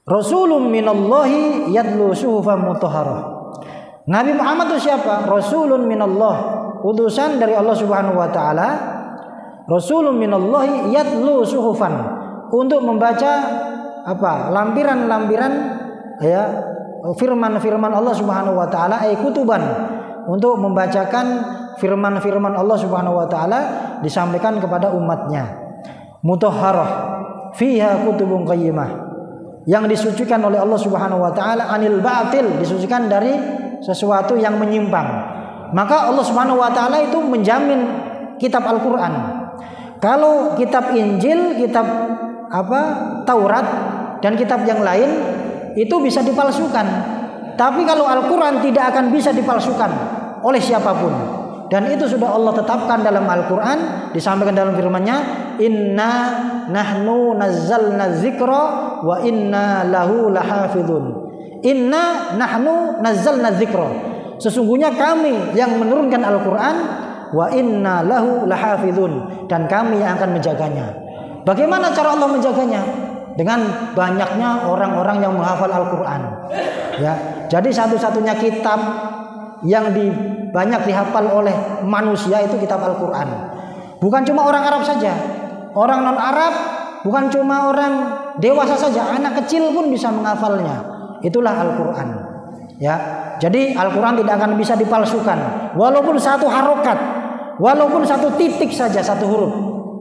Rasulun minallahi yatlu suhufan mutahharah. Nabi Muhammad itu siapa? Rasulun minallah, utusan dari Allah Subhanahu wa taala. Rasulun minallahi yatlu suhufan, untuk membaca apa? Lampiran-lampiran ya firman-firman Allah Subhanahu wa taala, ay kutuban, untuk membacakan firman-firman Allah Subhanahu wa taala disampaikan kepada umatnya. Mutahharah fiha kutubun qayyimah, yang disucikan oleh Allah Subhanahu wa taala, anil batil, disucikan dari sesuatu yang menyimpang. Maka Allah Subhanahu wa taala itu menjamin kitab Al-Qur'an. Kalau kitab Injil, kitab Taurat dan kitab yang lain itu bisa dipalsukan. Tapi kalau Al-Qur'an tidak akan bisa dipalsukan oleh siapapun. Dan itu sudah Allah tetapkan dalam Al-Qur'an, disampaikan dalam firman-Nya, "Inna nahnu nazzalna dzikra wa inna lahu lahafizun." Inna nahnu nazzalna dzikra. Sesungguhnya kami yang menurunkan Al-Qur'an, wa inna lahu lahafizun, dan kami yang akan menjaganya. Bagaimana cara Allah menjaganya? Dengan banyaknya orang-orang yang menghafal Al-Qur'an. Ya, jadi satu-satunya kitab yang banyak dihafal oleh manusia itu kitab Al-Qur'an. Bukan cuma orang Arab saja, orang non-Arab, bukan cuma orang dewasa saja, anak kecil pun bisa menghafalnya. Itulah Al-Qur'an. Ya, jadi Al-Qur'an tidak akan bisa dipalsukan, walaupun satu harokat, walaupun satu titik saja, satu huruf,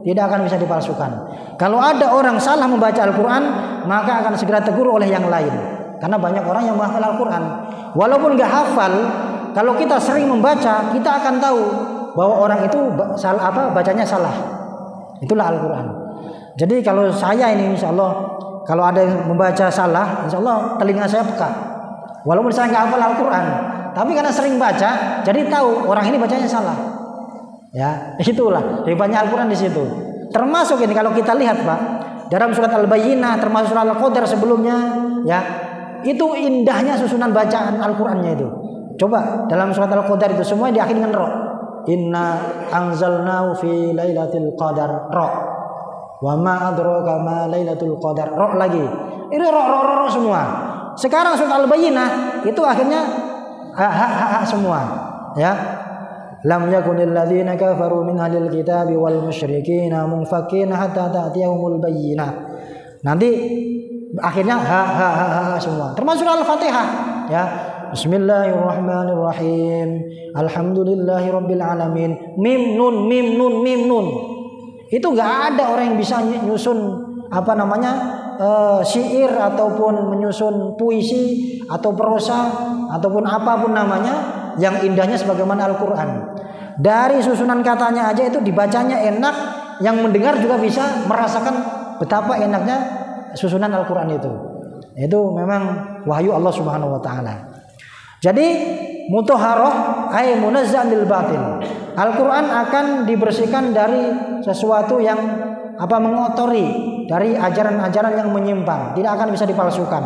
tidak akan bisa dipalsukan. Kalau ada orang salah membaca Al-Qur'an, maka akan segera tegur oleh yang lain. Karena banyak orang yang menghafal Al-Qur'an. Walaupun nggak hafal, kalau kita sering membaca, kita akan tahu bahwa orang itu bacanya salah. Itulah Al-Qur'an. Jadi kalau saya ini, insya Allah, kalau ada yang membaca salah, insya Allah telinga saya peka. Walaupun saya nggak hafal Al-Qur'an, tapi karena sering baca, jadi tahu orang ini bacanya salah. Ya, itulah hebatnya Al-Qur'an di situ. Termasuk ini kalau kita lihat Pak, dalam surat Al-Bayyinah, termasuk surat Al-Qadar sebelumnya, ya, itu indahnya susunan bacaan Al-Qur'annya itu. Coba dalam surat Al-Qadar itu semua diakhiri dengan ra. Inna anzalnahu fi lailatul qadar, ra. Wa ma adraka ma lailatul qadar, ra lagi. Ini ra semua. Sekarang surat Al-Bayyinah itu akhirnya ha semua, ya. Lam yakunil ladzina kafaru min ahlil kitabi wal musyrikin munfakin hatta ta'tiyahumul bayyinah. Nanti akhirnya ha semua. Termasuk Al-Fatihah, ya. Bismillahirrahmanirrahim. Alhamdulillahirabbil alamin. Mim nun. Itu enggak ada orang yang bisa nyusun syair ataupun menyusun puisi atau prosa ataupun apapun namanya yang indahnya sebagaimana Al-Qur'an. Dari susunan katanya aja itu dibacanya enak, yang mendengar juga bisa merasakan betapa enaknya susunan Al-Qur'an itu. Itu memang wahyu Allah Subhanahu wa taala. Jadi mutahharah ay munazzahil batil. Al-Qur'an akan dibersihkan dari sesuatu yang mengotori, dari ajaran-ajaran yang menyimpang, tidak akan bisa dipalsukan.